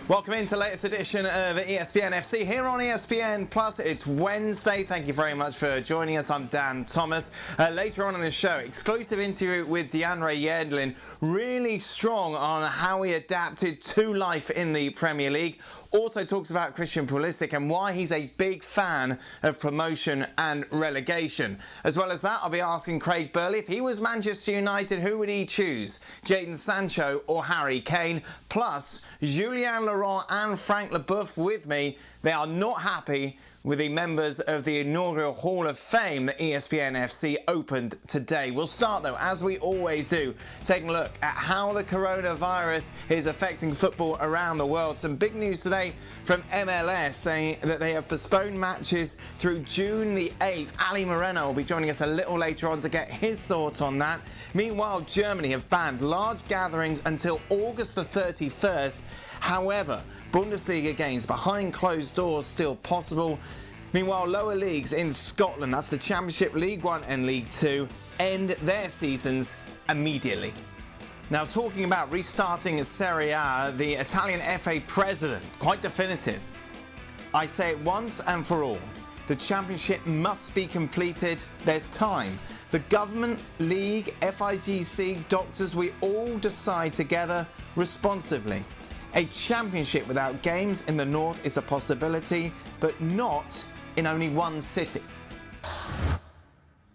Welcome into the latest edition of ESPN FC here on ESPN Plus. It's Wednesday. Thank you very much for joining us. I'm Dan Thomas. Later on in the show, exclusive interview with DeAndre Yedlin, really strong on how he adapted to life in the Premier League. Also talks about Christian Pulisic and why he's a big fan of promotion and relegation. As well as that, I'll be asking Craig Burley, if he was Manchester United, who would he choose? Jadon Sancho or Harry Kane? Plus, Julien Laurent and Frank Leboeuf with me. They are not happy with the members of the inaugural Hall of Fame that ESPN FC opened today. We'll start, though, as we always do, taking a look at how the coronavirus is affecting football around the world. Some big news today from MLS saying that they have postponed matches through June the 8th. Ali Moreno will be joining us a little later on to get his thoughts on that. Meanwhile, Germany have banned large gatherings until August the 31st. However, Bundesliga games behind closed doors still possible. Meanwhile, lower leagues in Scotland, that's the Championship, League One and League Two, end their seasons immediately. Now, talking about restarting Serie A, the Italian FA president, quite definitive. I say it once and for all. The Championship must be completed. There's time. The government, league, FIGC, doctors, we all decide together responsibly. A championship without games in the north is a possibility, but not in only one city.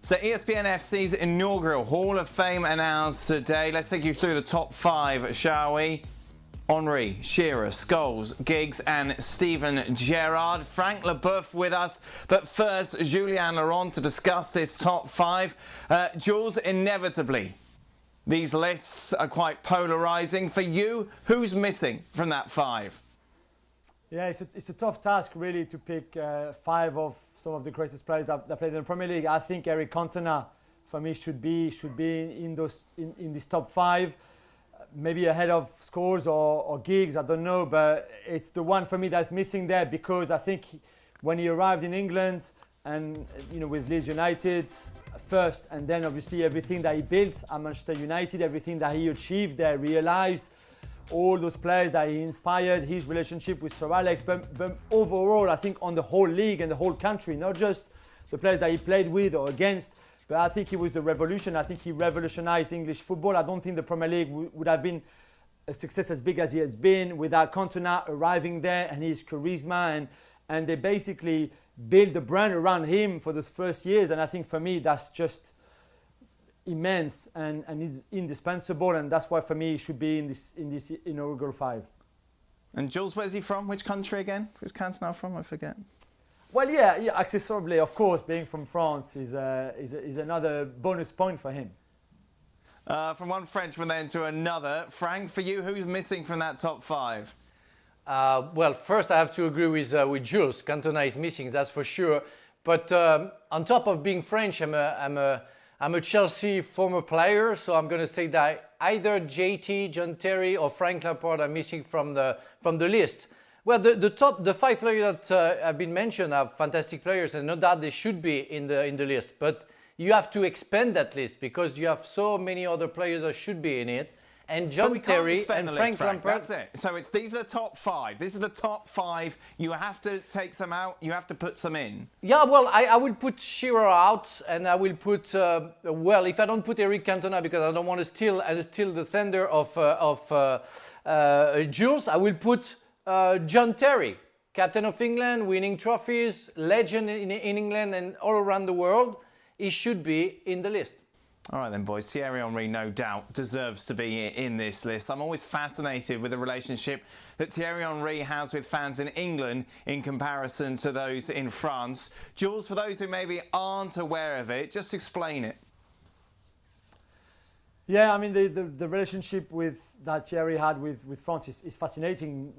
So ESPN FC's inaugural Hall of Fame announced today. Let's take you through the top five, shall we? Henry, Shearer, Scholes, Giggs and Steven Gerrard. Frank Leboeuf with us. But first, Julien Laurent to discuss this top five. Jules, inevitably, these lists are quite polarising. For you, who's missing from that five? Yeah, it's a tough task, really, to pick five of some of the greatest players that played in the Premier League. I think Eric Cantona, for me, should be in this top five. Maybe ahead of Scholes or Giggs, I don't know. But it's the one for me that's missing there, because I think when he arrived in England and, you know, with Leeds United first, and then obviously everything that he built at Manchester United, everything that he achieved there, realised, all those players that he inspired, his relationship with Sir Alex, but overall, I think on the whole league and the whole country, not just the players that he played with or against, but I think he was the revolution. I think he revolutionised English football. I don't think the Premier League would have been a success as big as he has been without Cantona arriving there and his charisma, and they basically build the brand around him for those first years. And I think for me, that's just immense and it's indispensable. And that's why for me, he should be in this inaugural five. And Jules, where's he from? Which country again? Where's Cantona from? I forget. Well, yeah, accessorily, of course, being from France is another bonus point for him. From one Frenchman then to another. Frank, for you, who's missing from that top five? Well, first I have to agree with Jules. Cantona is missing, that's for sure. But on top of being French, I'm a Chelsea former player, so I'm going to say that either JT, John Terry, or Frank Lampard are missing from the list. Well, the five players that have been mentioned are fantastic players, and no doubt they should be in the list. But you have to expand that list because you have so many other players that should be in it. And John Terry and Frank Lampard. That's it. So these are the top five. This is the top five. You have to take some out. You have to put some in. Yeah, well, I will put Shearer out, and I will put well, if I don't put Eric Cantona because I don't want to steal the thunder of Jules, I will put John Terry, captain of England, winning trophies, legend in England and all around the world. He should be in the list. All right then, boys. Thierry Henry, no doubt, deserves to be in this list. I'm always fascinated with the relationship that Thierry Henry has with fans in England in comparison to those in France. Jules, for those who maybe aren't aware of it, just explain it. Yeah, I mean, the relationship that Thierry had with France is fascinating,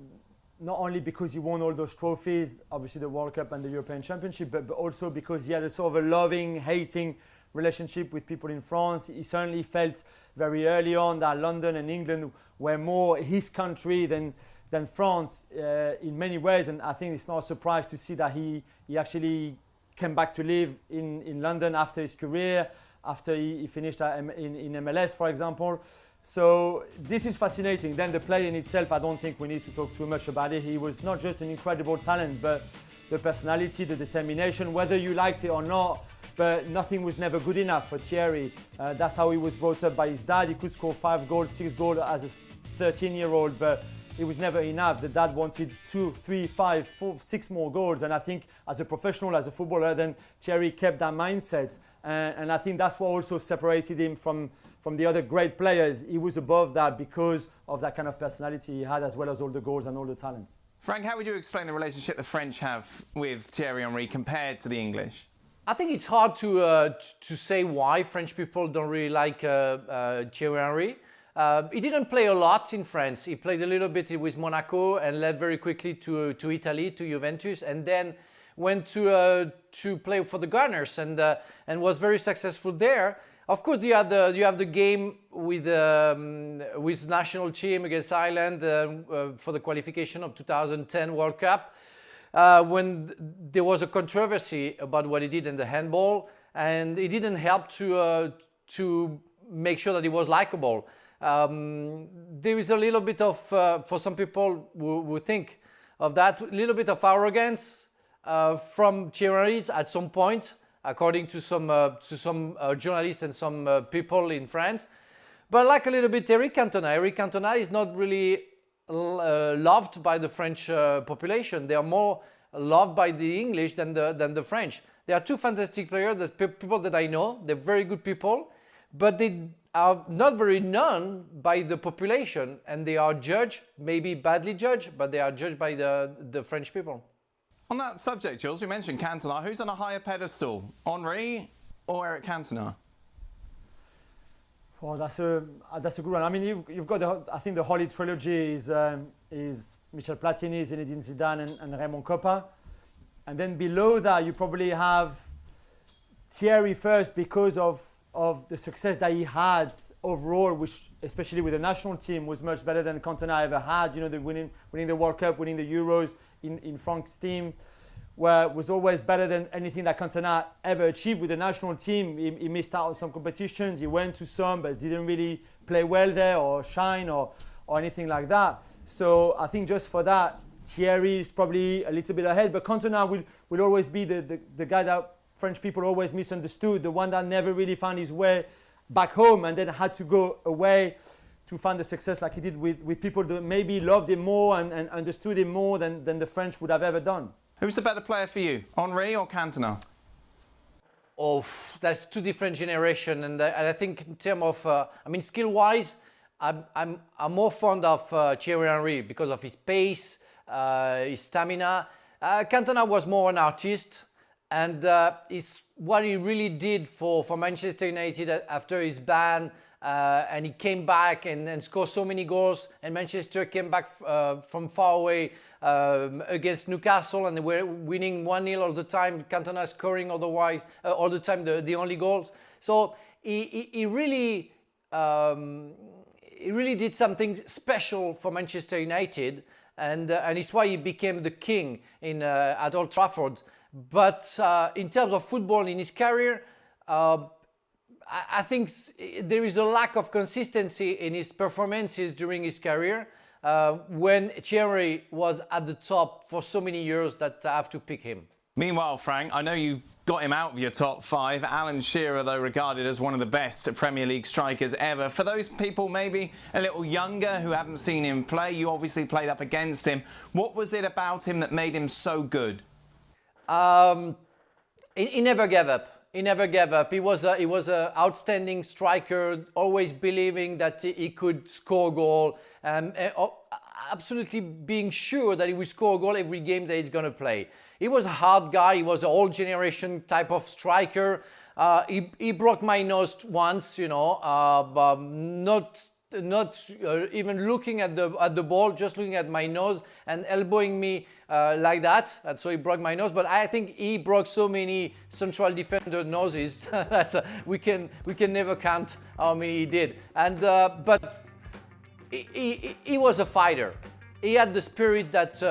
not only because he won all those trophies, obviously the World Cup and the European Championship, but also because he had a sort of a loving, hating relationship with people in France. He certainly felt very early on that London and England were more his country than France in many ways, and I think it's not a surprise to see that he actually came back to live in London after his career, after he finished in MLS, for example. So this is fascinating. Then the play in itself, I don't think we need to talk too much about it. He was not just an incredible talent, but the personality, the determination, whether you liked it or not, but nothing was never good enough for Thierry. That's how he was brought up by his dad. He could score 5 goals, 6 goals as a 13-year-old, but it was never enough. The dad wanted 2, 3, 5, 4, 6 more goals. And I think as a professional, as a footballer, then Thierry kept that mindset. And I think that's what also separated him from the other great players. He was above that because of that kind of personality he had, as well as all the goals and all the talents. Frank, how would you explain the relationship the French have with Thierry Henry compared to the English? I think it's hard to say why French people don't really like Thierry Henry. He didn't play a lot in France. He played a little bit with Monaco and led very quickly to Italy, to Juventus, and then went to play for the Gunners and was very successful there. Of course, you have the game with national team against Ireland for the qualification of 2010 World Cup, when there was a controversy about what he did in the handball, and it didn't help to make sure that he was likable. There is a little bit of, for some people who think of that, a little bit of arrogance from Thierry Henry at some point, according to some journalists and some people in France. But like a little bit Eric Cantona. Eric Cantona is not really loved by the French population. They are more loved by the English than the French. They are two fantastic players, people that I know. They're very good people, but they are not very known by the population, and they are judged, maybe badly judged, but they are judged by the French people. On that subject, Jules, we mentioned Cantona. Who's on a higher pedestal, Henry or Eric Cantona? Oh, that's a good one. I mean, you've got I think the Holy Trilogy is Michel Platini, Zinedine Zidane, and Raymond Kopa, and then below that you probably have Thierry first because of the success that he had overall, which especially with the national team was much better than Cantona ever had. You know, the winning the World Cup, winning the Euros in Frank's team, where was always better than anything that Cantona ever achieved with the national team. He missed out on some competitions. He went to some, but didn't really play well there or shine or anything like that. So I think just for that, Thierry is probably a little bit ahead. But Cantona will always be the guy that French people always misunderstood, the one that never really found his way back home and then had to go away to find the success like he did with people that maybe loved him more and understood him more than the French would have ever done. Who's the better player for you, Henry or Cantona? Oh, that's two different generations, and I think in terms of, skill-wise, I'm more fond of Thierry Henry because of his pace, his stamina. Cantona was more an artist, and it's what he really did for Manchester United after his ban, and he came back and scored so many goals, and Manchester came back from far away against Newcastle, and they were winning 1-0 all the time. Cantona scoring otherwise all the time the only goals. So he really did something special for Manchester United, and it's why he became the king at Old Trafford. But in terms of football in his career, I think there is a lack of consistency in his performances during his career when Thierry was at the top for so many years that I have to pick him. Meanwhile, Frank, I know you got him out of your top 5. Alan Shearer, though, regarded as one of the best Premier League strikers ever. For those people maybe a little younger who haven't seen him play, you obviously played up against him. What was it about him that made him so good? He never gave up. He never gave up. He was an outstanding striker, always believing that he could score a goal, absolutely being sure that he would score a goal every game that he's going to play. He was a hard guy. He was an old generation type of striker. He broke my nose once, but not even looking at the ball, just looking at my nose and elbowing me like that, and so he broke my nose. But I think he broke so many central defender noses that we can never count how many he did. And but he was a fighter. He had the spirit that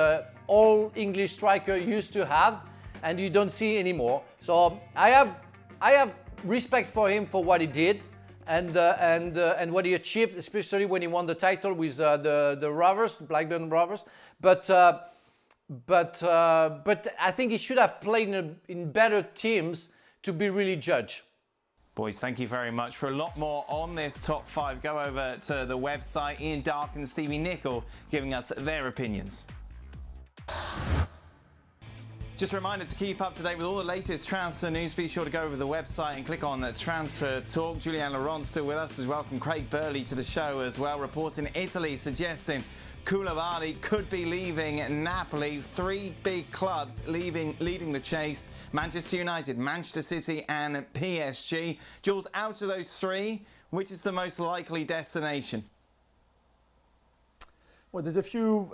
all English striker used to have, and you don't see anymore. So I have respect for him for what he did. and what he achieved, especially when he won the title with the Rovers, Blackburn Rovers. But I think he should have played in better teams to be really judged. Boys, thank you very much. For a lot more on this top 5, go over to the website. Ian Dark and Stevie Nicol giving us their opinions. Just a reminder to keep up to date with all the latest transfer news. Be sure to go over the website and click on the Transfer Talk. Julian Laurent still with us as well. Welcome Craig Burley to the show as well. Reporting Italy suggesting Koulibaly could be leaving Napoli. 3 big clubs leading the chase: Manchester United, Manchester City and PSG. Jules, out of those 3, which is the most likely destination? Well, there's a few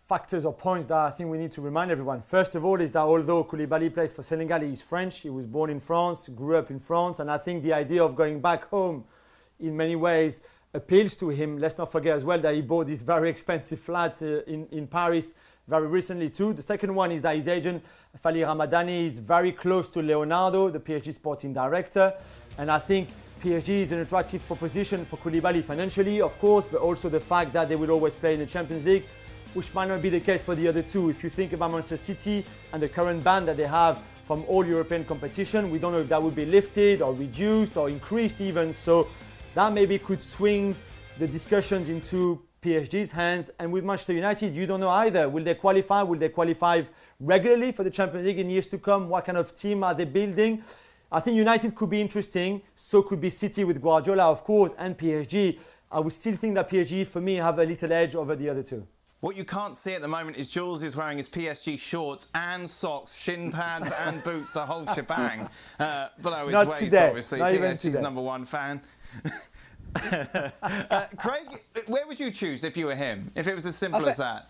factors or points that I think we need to remind everyone. First of all is that although Koulibaly plays for Senegal, he's French. He was born in France, grew up in France, and I think the idea of going back home in many ways appeals to him. Let's not forget as well that he bought this very expensive flat in Paris very recently too. The second one is that his agent, Fali Ramadani, is very close to Leonardo, the PSG sporting director, and I think PSG is an attractive proposition for Koulibaly financially, of course, but also the fact that they will always play in the Champions League, which might not be the case for the other 2. If you think about Manchester City and the current ban that they have from all European competition, we don't know if that will be lifted or reduced or increased even. So that maybe could swing the discussions into PSG's hands. And with Manchester United, you don't know either. Will they qualify? Will they qualify regularly for the Champions League in years to come? What kind of team are they building? I think United could be interesting. So could be City with Guardiola, of course, and PSG. I would still think that PSG, for me, have a little edge over the other 2. What you can't see at the moment is Jules is wearing his PSG shorts and socks, shin pads and boots, the whole shebang. Below his waist, today. Obviously. PSG's #1 fan. Craig, where would you choose if you were him? If it was as simple as that?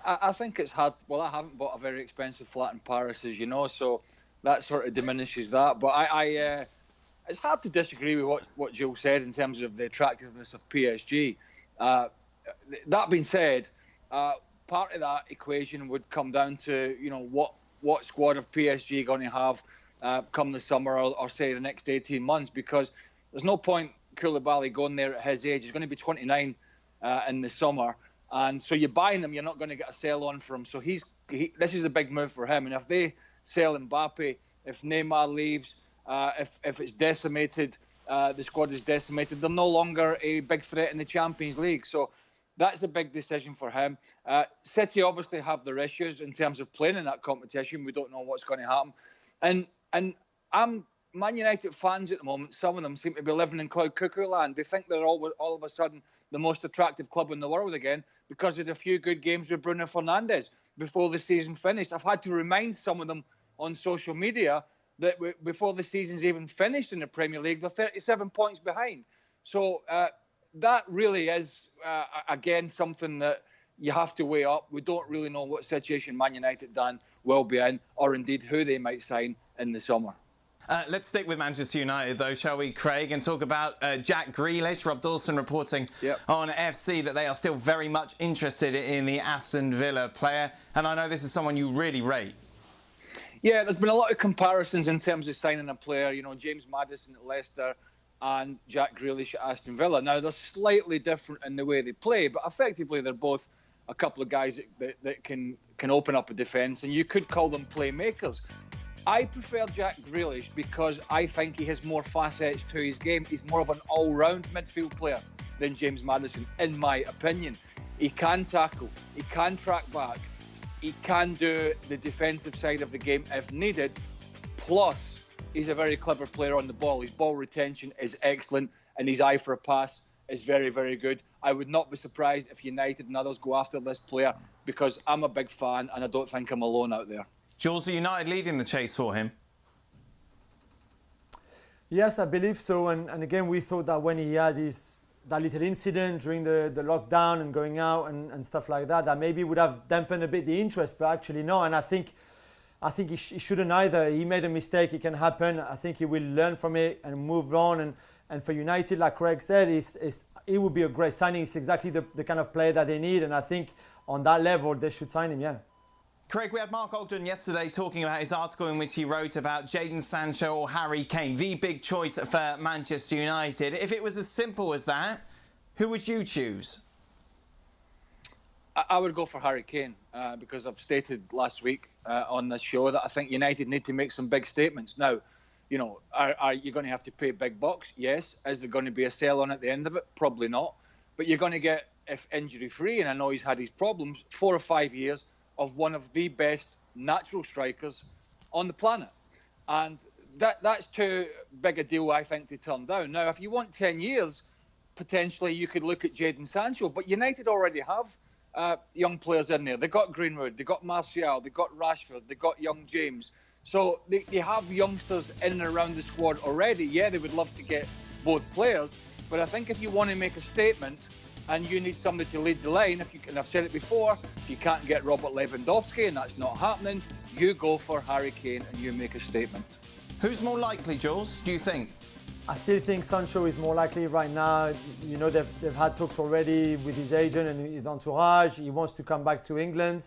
I think it's hard. Well, I haven't bought a very expensive flat in Paris, as you know, so that sort of diminishes that. But it's hard to disagree with what Jules said in terms of the attractiveness of PSG. That being said, part of that equation would come down to, you know, what squad of PSG going to have come the summer or say the next 18 months, because there's no point Koulibaly going there at his age. He's going to be 29 in the summer, and so you're buying him, you're not going to get a sell on for him. So this is a big move for him, and if they sell Mbappe, if Neymar leaves, if it's decimated, the squad is decimated, they're no longer a big threat in the Champions League. So that's a big decision for him. City obviously have their issues in terms of playing in that competition. We don't know what's going to happen. And I'm Man United fans at the moment. Some of them seem to be living in cloud cuckoo land. They think they're all of a sudden the most attractive club in the world again because of the few good games with Bruno Fernandes before the season finished. I've had to remind some of them on social media that before the season's even finished in the Premier League, they're 37 points behind. So that really is, again, something that you have to weigh up. We don't really know what situation Man United Dan will be in, or indeed who they might sign in the summer. Let's stick with Manchester United, though, shall we, Craig, and talk about Jack Grealish. Rob Dawson reporting on FC that they are still very much interested in the Aston Villa player. And I know this is someone you really rate. Yeah, there's been a lot of comparisons in terms of signing a player. You know, James Maddison at Leicester and Jack Grealish at Aston Villa. Now, they're slightly different in the way they play, but effectively they're both a couple of guys that can open up a defence, and you could call them playmakers. I prefer Jack Grealish because I think he has more facets to his game. He's more of an all-round midfield player than James Maddison, in my opinion. He can tackle, he can track back, he can do the defensive side of the game if needed. Plus, he's a very clever player on the ball. His ball retention is excellent, and his eye for a pass is very, very good. I would not be surprised if United and others go after this player because I'm a big fan and I don't think I'm alone out there. Jules, are United leading the chase for him? Yes, I believe so. And again, we thought that when he had that little incident during the lockdown and going out and stuff like that, that maybe would have dampened a bit the interest, but actually no. And I think he shouldn't either. He made a mistake. It can happen. I think he will learn from it and move on. And for United, like Craig said, it would be a great signing. It's exactly the kind of player that they need. And I think on that level, they should sign him, yeah. Craig, we had Mark Ogden yesterday talking about his article in which he wrote about Jadon Sancho or Harry Kane, the big choice for Manchester United. If it was as simple as that, who would you choose? I would go for Harry Kane because I've stated last week on this show that I think United need to make some big statements. Now, you know, are you going to have to pay big bucks? Yes. Is there going to be a sell on at the end of it? Probably not. But you're going to get, if injury-free, and I know he's had his problems, 4 or 5 years of one of the best natural strikers on the planet. And that's too big a deal, I think, to turn down. Now, if you want 10 years, potentially you could look at Jadon Sancho. But United already have young players in there. They got Greenwood, they got Martial, they got Rashford, they got young James. So they have youngsters in and around the squad already. Yeah, they would love to get both players. But I think if you want to make a statement and you need somebody to lead the line, and I've said it before, if you can't get Robert Lewandowski and that's not happening, you go for Harry Kane and you make a statement. Who's more likely, Jules, do you think? I still think Sancho is more likely right now. You know, they've had talks already with his agent and his entourage. He wants to come back to England.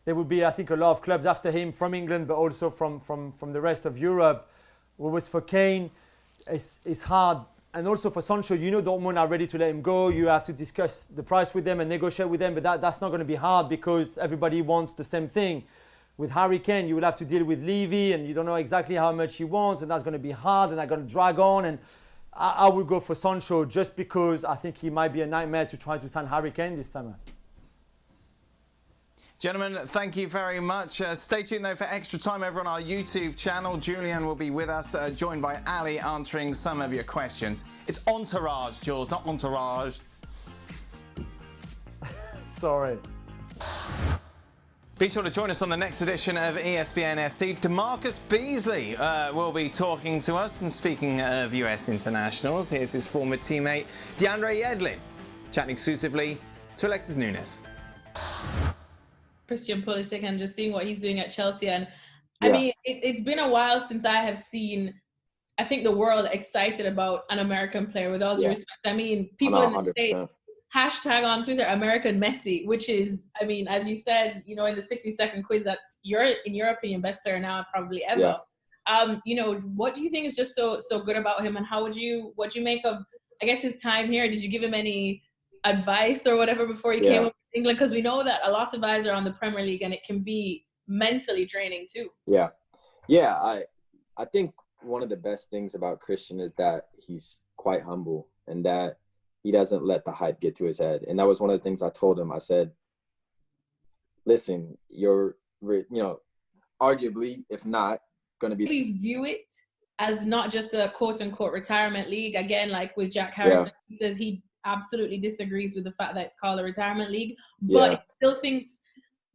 There would be, I think, a lot of clubs after him from England, but also from the rest of Europe. Whereas for Kane, it's hard. And also for Sancho, you know, Dortmund are ready to let him go. You have to discuss the price with them and negotiate with them, but that's not going to be hard because everybody wants the same thing. With Harry Kane, you will have to deal with Levy, and you don't know exactly how much he wants, and that's going to be hard, and that's going to drag on. And I would go for Sancho just because I think he might be a nightmare to try to sign Harry Kane this summer. Gentlemen, thank you very much. Stay tuned, though, for extra time over on our YouTube channel. Julian will be with us, joined by Ali, answering some of your questions. It's Entourage, Jules, not Entourage. Sorry. Be sure to join us on the next edition of ESPN FC. DeMarcus Beasley will be talking to us. And speaking of US internationals, here's his former teammate, DeAndre Yedlin, chatting exclusively to Alexis Nunes. Christian Pulisic and just seeing what he's doing at Chelsea. And I mean, it's been a while since I have seen, I think, the world excited about an American player, with all due respect. I mean, people in the States, hashtag on Twitter, American Messi, which is, I mean, as you said, you know, in the 60-second quiz, that's in your opinion, best player now probably ever. You know, what do you think is just so good about him, and what do you make of, I guess, his time here? Did you give him any advice or whatever before he came up to England? Because we know that a lot of eyes are on the Premier League and it can be mentally draining too. I think one of the best things about Christian is that he's quite humble and that he doesn't let the hype get to his head. And that was one of the things I told him. I said, listen, you're, you know, arguably, if not, going to be... We view it as not just a quote-unquote retirement league. Again, like with Jack Harrison, he says he absolutely disagrees with the fact that it's called a retirement league, but he still thinks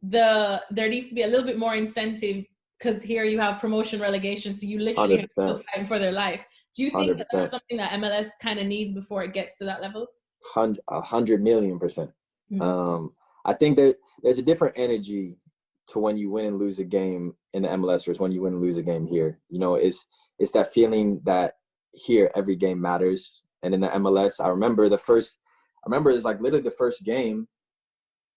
there needs to be a little bit more incentive, because here you have promotion, relegation, so you literally 100%. Have people fighting for their life. Do you think that that's something that MLS kind of needs before it gets to that level? 100,000,000%. Mm-hmm. I think there's a different energy to when you win and lose a game in the MLS versus when you win and lose a game here. You know, it's that feeling that here every game matters. And in the MLS, I remember it's like literally the first game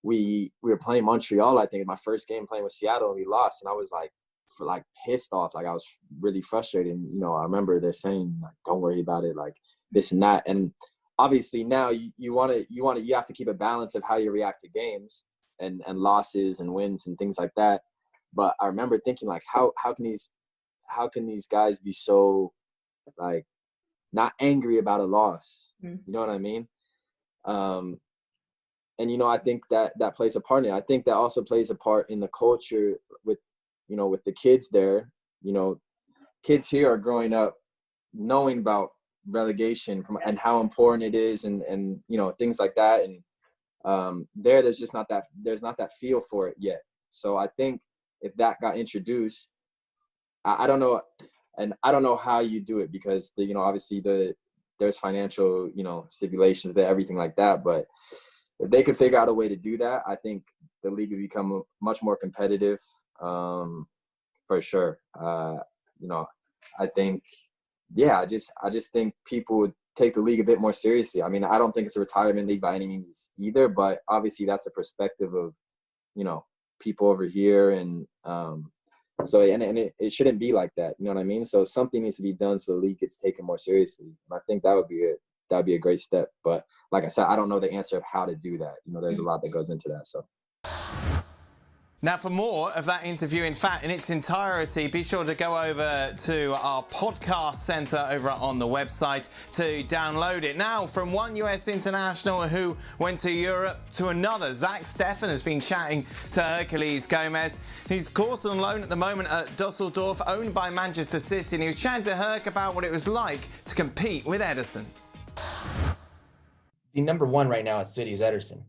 we were playing Montreal, I think, my first game playing with Seattle, and we lost. And I was like pissed off. Like I was really frustrated. And, you know, I remember they're saying, like, don't worry about it, like this and that. And obviously now you have to keep a balance of how you react to games and losses and wins and things like that. But I remember thinking, like, how can these guys be so, like, not angry about a loss? You know what I mean? And, you know, I think that plays a part in it. I think that also plays a part in the culture with, you know, with the kids there. You know, kids here are growing up knowing about relegation and how important it is and you know, things like that. And there's just not that feel for it yet. So I think if that got introduced, I don't know. And I don't know how you do it because, you know, obviously there's financial, you know, stipulations there, everything like that. But if they could figure out a way to do that, I think the league would become much more competitive, for sure. You know, I think, I just think people would take the league a bit more seriously. I mean, I don't think it's a retirement league by any means either, but obviously that's a perspective of, you know, people over here, and so it shouldn't be like that. You know what I mean? So something needs to be done so the league gets taken more seriously. And I think that'd be a great step. But like I said, I don't know the answer of how to do that. You know, there's a lot that goes into that. So. Now, for more of that interview, in fact, in its entirety, be sure to go over to our podcast center over on the website to download it. Now, from one US international who went to Europe to another, Zach Steffen has been chatting to Herculez Gomez. He's, of course, on loan at the moment at Dusseldorf, owned by Manchester City, and he was chatting to Herc about what it was like to compete with Ederson. The number one right now at City is Ederson.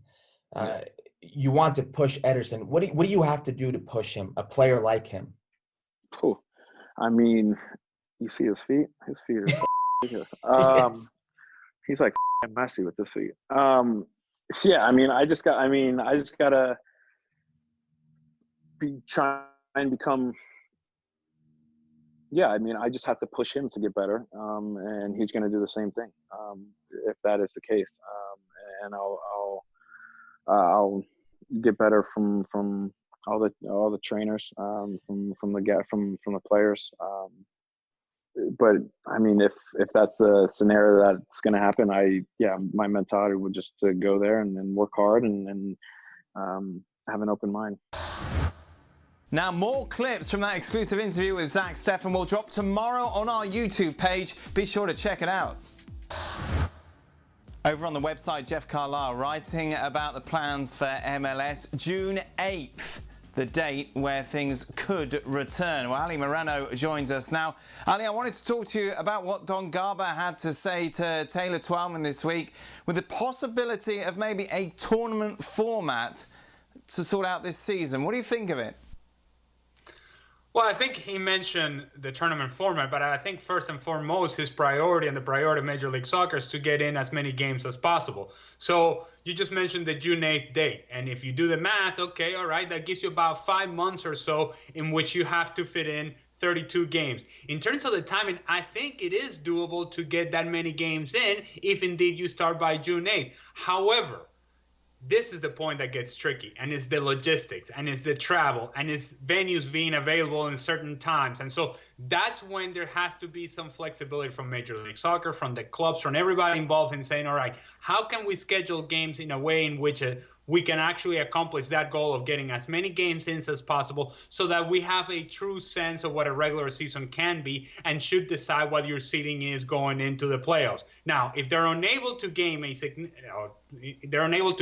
You want to push Ederson. What do you have to do to push him, a player like him? Oh, I mean, you see his feet? His feet are ridiculous. Yes. He's like messy with his feet. Yeah, I mean, I just gotta try and become. Yeah, I mean, I just have to push him to get better, and he's going to do the same thing if that is the case. And I'll get better from all the trainers, from the players. But I mean, if that's the scenario that's going to happen, my mentality would just to go there and work hard and have an open mind. Now, more clips from that exclusive interview with Zach Steffen will drop tomorrow on our YouTube page. Be sure to check it out. Over on the website, Jeff Carlisle writing about the plans for MLS. June 8th, the date where things could return. Well, Ali Moreno joins us now. Ali, I wanted to talk to you about what Don Garber had to say to Taylor Twellman this week with the possibility of maybe a tournament format to sort out this season. What do you think of it? Well, I think he mentioned the tournament format, but I think first and foremost, his priority and the priority of Major League Soccer is to get in as many games as possible. So you just mentioned the June 8th date. And if you do the math, okay, all right, that gives you about 5 months or so in which you have to fit in 32 games. In terms of the timing, I think it is doable to get that many games in if indeed you start by June 8th. However, this is the point that gets tricky, and it's the logistics, and it's the travel, and it's venues being available in certain times. And so that's when there has to be some flexibility from Major League Soccer, from the clubs, from everybody involved in saying, all right, how can we schedule games in a way in which we can actually accomplish that goal of getting as many games in as possible so that we have a true sense of what a regular season can be and should decide what your seeding is going into the playoffs. Now, if they're unable to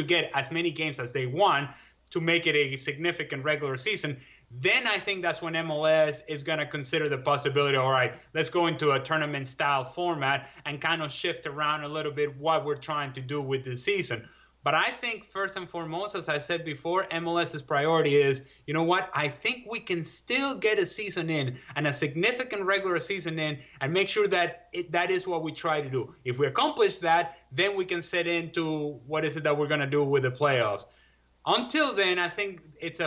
get as many games as they want to make it a significant regular season, then I think that's when MLS is going to consider the possibility, all right, let's go into a tournament style format and kind of shift around a little bit what we're trying to do with the season. But I think first and foremost, as I said before, MLS's priority is, you know what, I think we can still get a season in and a significant regular season in and make sure that that is what we try to do. If we accomplish that, then we can set into what is it that we're going to do with the playoffs. Until then, I think it's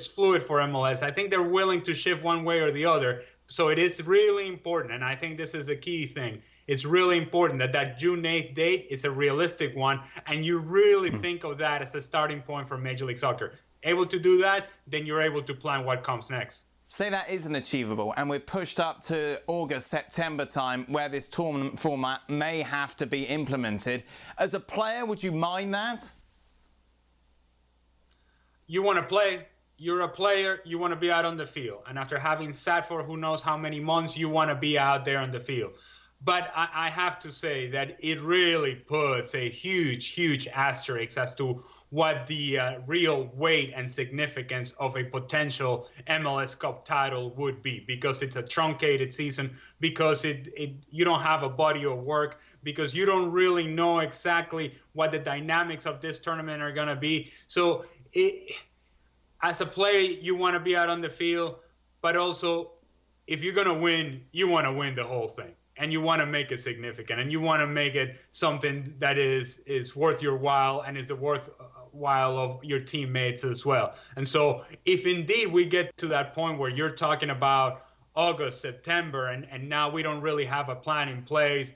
fluid for MLS. I think they're willing to shift one way or the other. So it is really important, and I think this is the key thing. It's really important that June 8th date is a realistic one, and you really think of that as a starting point for Major League Soccer. Able to do that, then you're able to plan what comes next. Say that isn't achievable, and we're pushed up to August, September time where this tournament format may have to be implemented. As a player, would you mind that? You want to play. You're a player, you want to be out on the field. And after having sat for who knows how many months, you want to be out there on the field. But I have to say that it really puts a huge asterisk as to what the real weight and significance of a potential MLS Cup title would be, because it's a truncated season, because you don't have a body of work, because you don't really know exactly what the dynamics of this tournament are going to be. So as a player, you want to be out on the field, but also if you're going to win, you want to win the whole thing. And you want to make it significant, and you want to make it something that is worth your while and is the worthwhile of your teammates as well. And so if indeed we get to that point where you're talking about August, September, and now we don't really have a plan in place,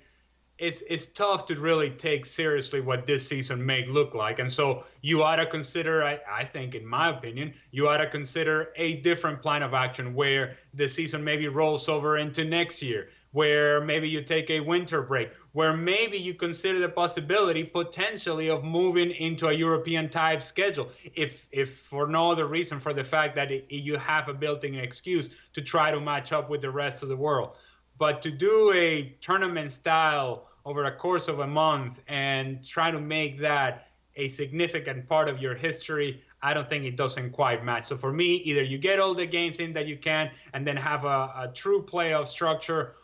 it's tough to really take seriously what this season may look like. And so you ought to consider, I think, in my opinion, you ought to consider a different plan of action where the season maybe rolls over into next year, where maybe you take a winter break, where maybe you consider the possibility potentially of moving into a European type schedule, if for no other reason, for the fact that you have a built-in excuse to try to match up with the rest of the world. But to do a tournament style over a course of a month and try to make that a significant part of your history, I don't think it doesn't quite match. So for me, either you get all the games in that you can and then have a true playoff structure.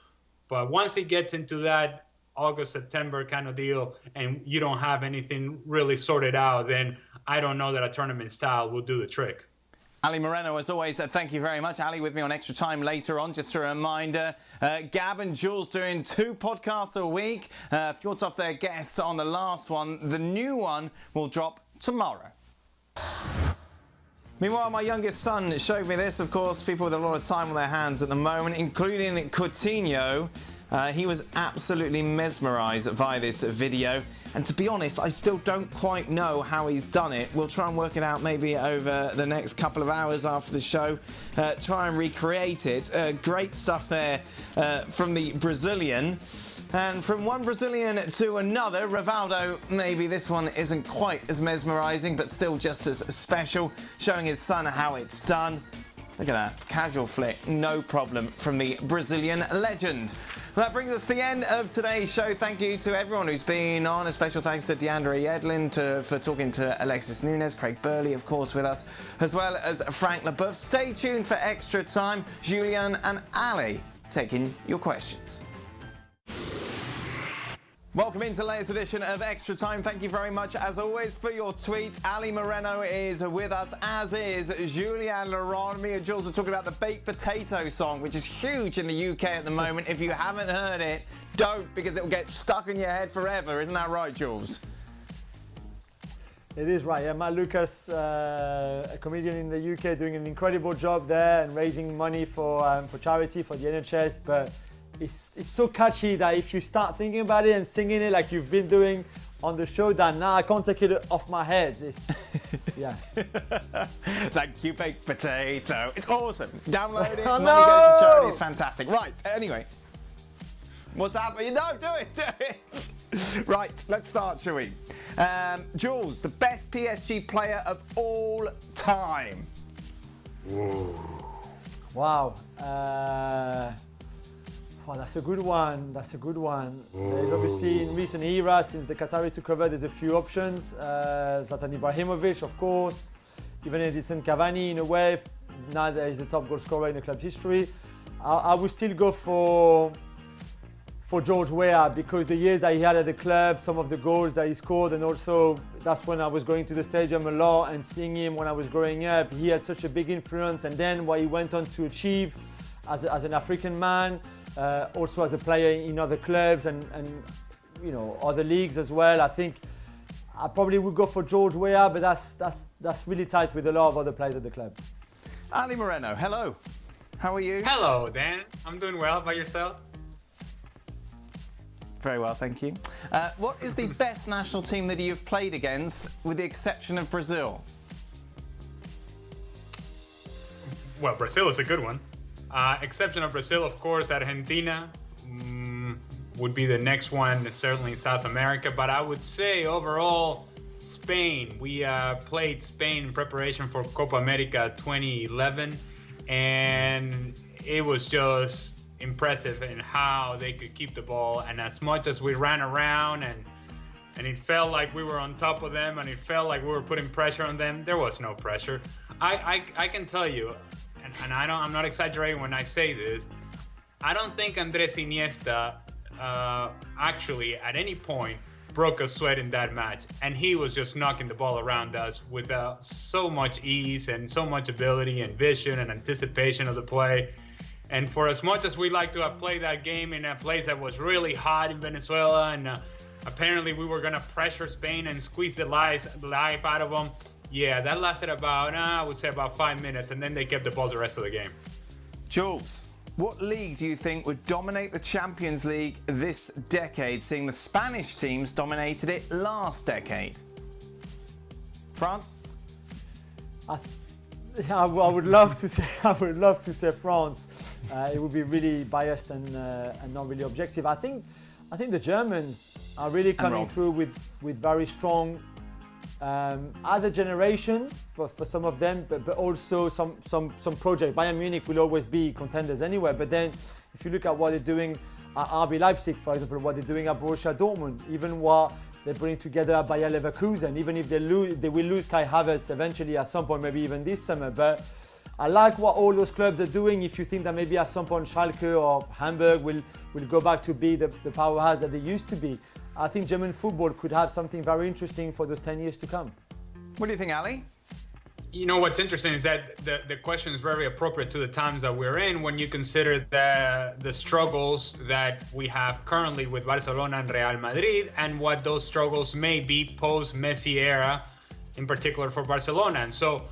But once it gets into that August, September kind of deal and you don't have anything really sorted out, then I don't know that a tournament style will do the trick. Ali Moreno, as always, thank you very much. Ali with me on Extra Time later on. Just a reminder, Gab and Jules doing 2 podcasts a week. A few of their guests on the last one. The new one will drop tomorrow. Meanwhile, my youngest son showed me this. Of course, people with a lot of time on their hands at the moment, including Coutinho. He was absolutely mesmerised by this video. And to be honest, I still don't quite know how he's done it. We'll try and work it out maybe over the next couple of hours after the show. Try and recreate it. Great stuff there from the Brazilian. And from one Brazilian to another, Rivaldo, maybe this one isn't quite as mesmerising, but still just as special, showing his son how it's done. Look at that, casual flick, no problem from the Brazilian legend. Well, that brings us to the end of today's show. Thank you to everyone who's been on. A special thanks to DeAndre Yedlin for talking to Alexis Nunes, Craig Burley, of course, with us, as well as Frank Leboeuf. Stay tuned for Extra Time. Julian and Ali taking your questions. Welcome into the latest edition of Extra Time. Thank you very much, as always, for your tweets. Ali Moreno is with us, as is Julian Laurent. Me and Jules are talking about the Baked Potato song, which is huge in the UK at the moment. If you haven't heard it, don't, because it will get stuck in your head forever. Isn't that right, Jules? It is right. Yeah, Matt Lucas, a comedian in the UK, doing an incredible job there and raising money for charity, for the NHS. But it's so catchy that if you start thinking about it and singing it like you've been doing on the show, then now I can't take it off my head. Yeah. Thank you, Baked Potato. It's awesome. Download it. Money goes to charity. It's fantastic. Right. Anyway. What's happening? No, do it. Right. Let's start, shall we? Jules, the best PSG player of all time. Whoa. Wow. Oh, that's a good one. There's obviously, in recent era, since the Qatari took over, there's a few options. Zlatan Ibrahimovic, of course. Even Edinson Cavani, in a way. Now that he's the top goal scorer in the club's history. I would still go for George Weah, because the years that he had at the club, some of the goals that he scored, and also that's when I was going to the stadium a lot and seeing him when I was growing up. He had such a big influence, and then what he went on to achieve as an African man. Also as a player in other clubs and you know, other leagues as well. I think I probably would go for George Weah, but that's really tight with a lot of other players at the club. Ali Moreno, hello. How are you? Hello, Dan. I'm doing well. How about yourself? Very well, thank you. What is the best national team that you've played against, with the exception of Brazil? Well, Brazil is a good one. Exception of Brazil, of course, Argentina would be the next one, certainly in South America. But I would say overall, Spain. We played Spain in preparation for Copa America 2011, and it was just impressive in how they could keep the ball. And as much as we ran around and it felt like we were on top of them and it felt like we were putting pressure on them, there was no pressure. I can tell you, and I'm not exaggerating when I say this, I don't think Andrés Iniesta actually at any point broke a sweat in that match, and he was just knocking the ball around us with so much ease and so much ability and vision and anticipation of the play. And for as much as we like to have played that game in a place that was really hot in Venezuela, and apparently we were gonna pressure Spain and squeeze the life out of them, yeah, that lasted about, I would say about 5 minutes, and then they kept the ball the rest of the game. Jules, What league do you think would dominate the Champions League this decade, seeing the Spanish teams dominated it last decade? France? I would love to say France. It would be really biased and not really objective. I think the Germans are really coming through with very strong other generation for some of them, but also some project. Bayern Munich will always be contenders anyway. But then, if you look at what they're doing at RB Leipzig, for example, what they're doing at Borussia Dortmund, even what they bring together at Bayer Leverkusen, even if they will lose Kai Havertz eventually at some point, maybe even this summer. But I like what all those clubs are doing. If you think that maybe at some point Schalke or Hamburg will go back to be the powerhouse that they used to be, I think German football could have something very interesting for those 10 years to come. What do you think, Ali? You know, what's interesting is that the question is very appropriate to the times that we're in when you consider the struggles that we have currently with Barcelona and Real Madrid, and what those struggles may be post-Messi era, in particular for Barcelona. And so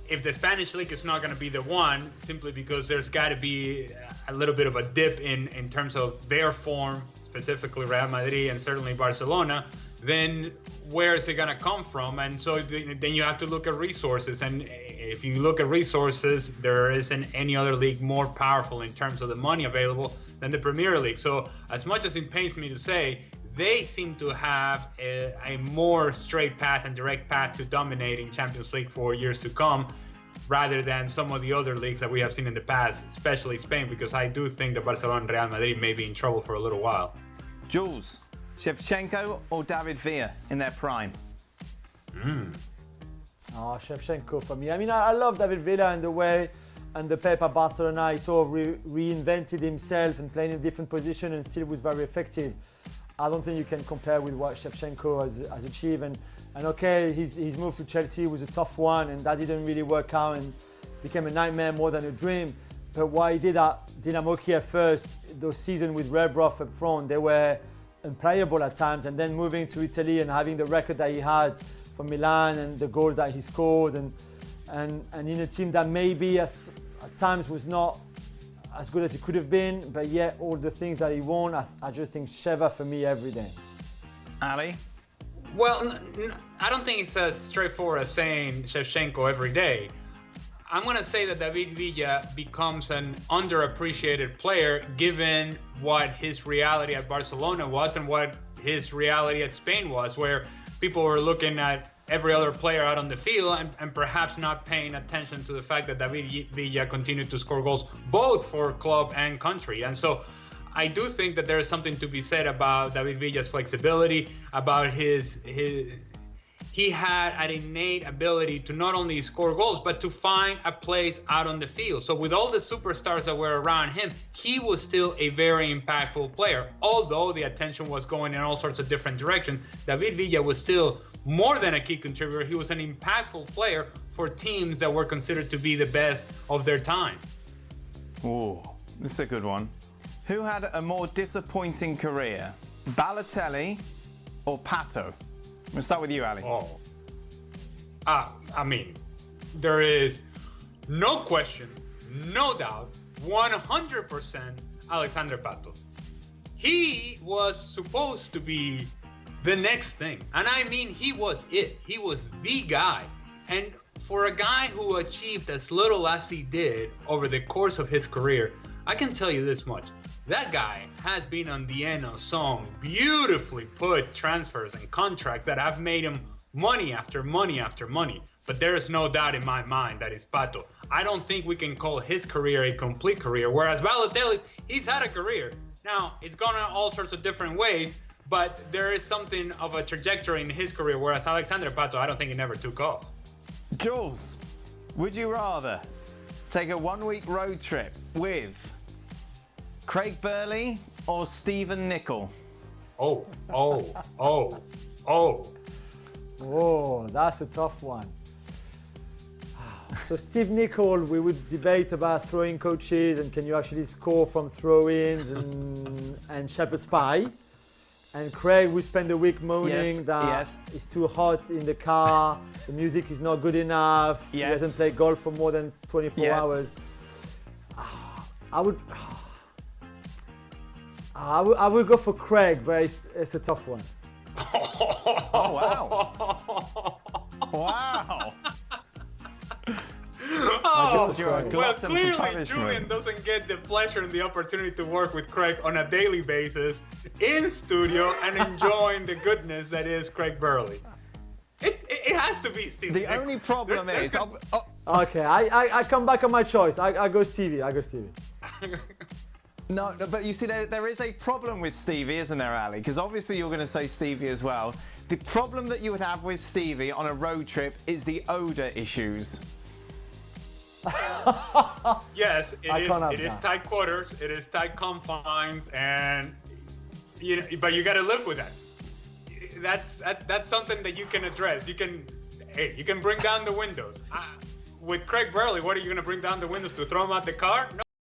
if the Spanish league is not going to be the one, simply because there's got to be a little bit of a dip in terms of their form, specifically Real Madrid and certainly Barcelona, then where is it going to come from? And so then you have to look at resources. And if you look at resources, there isn't any other league more powerful in terms of the money available than the Premier League. So as much as it pains me to say, they seem to have a more straight path and direct path to dominating Champions League for years to come, rather than some of the other leagues that we have seen in the past, especially Spain, because I do think that Barcelona and Real Madrid may be in trouble for a little while. Jules, Shevchenko or David Villa in their prime? Oh, Shevchenko for me. I mean, I love David Villa and the way and the Pep at Barcelona, he sort of reinvented himself and playing in a different position and still was very effective. I don't think you can compare with what Shevchenko has achieved. And okay, his move to Chelsea was a tough one, and that didn't really work out and became a nightmare more than a dream. But what he did at Dynamo Kiev first, those seasons with Rebrov up front, they were unplayable at times. And then moving to Italy and having the record that he had for Milan and the goals that he scored, and in a team that maybe at times was not as good as it could have been, but yet all the things that he won, I just think Sheva for me every day. Ali? Well, I don't think it's as straightforward as saying Shevchenko every day. I'm going to say that David Villa becomes an underappreciated player given what his reality at Barcelona was and what his reality at Spain was, where people were looking at every other player out on the field and perhaps not paying attention to the fact that David Villa continued to score goals both for club and country. And so I do think that there is something to be said about David Villa's flexibility, about he had an innate ability to not only score goals, but to find a place out on the field. So with all the superstars that were around him, he was still a very impactful player. Although the attention was going in all sorts of different directions, David Villa was still more than a key contributor. He was an impactful player for teams that were considered to be the best of their time. Ooh, this is a good one. Who had a more disappointing career, Balotelli or Pato? I'm going to start with you, Ali. I mean, there is no question, no doubt, 100% Alexander Pato. He was supposed to be the next thing. And I mean, he was it. He was the guy. And for a guy who achieved as little as he did over the course of his career, I can tell you this much. That guy has been on the end of some beautifully put transfers and contracts that have made him money after money after money. But there is no doubt in my mind that it's Pato. I don't think we can call his career a complete career, whereas Balotelli's, he's had a career. Now, it's gone in all sorts of different ways, but there is something of a trajectory in his career, whereas Alexander Pato, I don't think he never took off. Jules, would you rather take a one-week road trip with Craig Burley or Stephen Nicol? Oh, that's a tough one. So Steve Nicol, we would debate about throwing coaches and can you actually score from throw-ins and shepherd's pie. And Craig, we spend the week moaning that it's too hot in the car, the music is not good enough, he doesn't play golf for more than 24 hours. I would go for Craig, but it's a tough one. Oh wow! Wow! Oh, you're a well, glutton for clearly punishment. Julian doesn't get the pleasure and the opportunity to work with Craig on a daily basis in studio and enjoying the goodness that is Craig Burley. It has to be Stevie. The only problem is... Okay, I come back on my choice. I go Stevie. No, but you see, there is a problem with Stevie, isn't there, Ali? Because obviously you're going to say Stevie as well. The problem that you would have with Stevie on a road trip is the odour issues. Yes, it is tight quarters, it is tight confines, and but you got to live with that. That's something that you can address. You can bring down the windows. With Craig Burley, what are you going to bring down the windows to? Throw him out the car? No.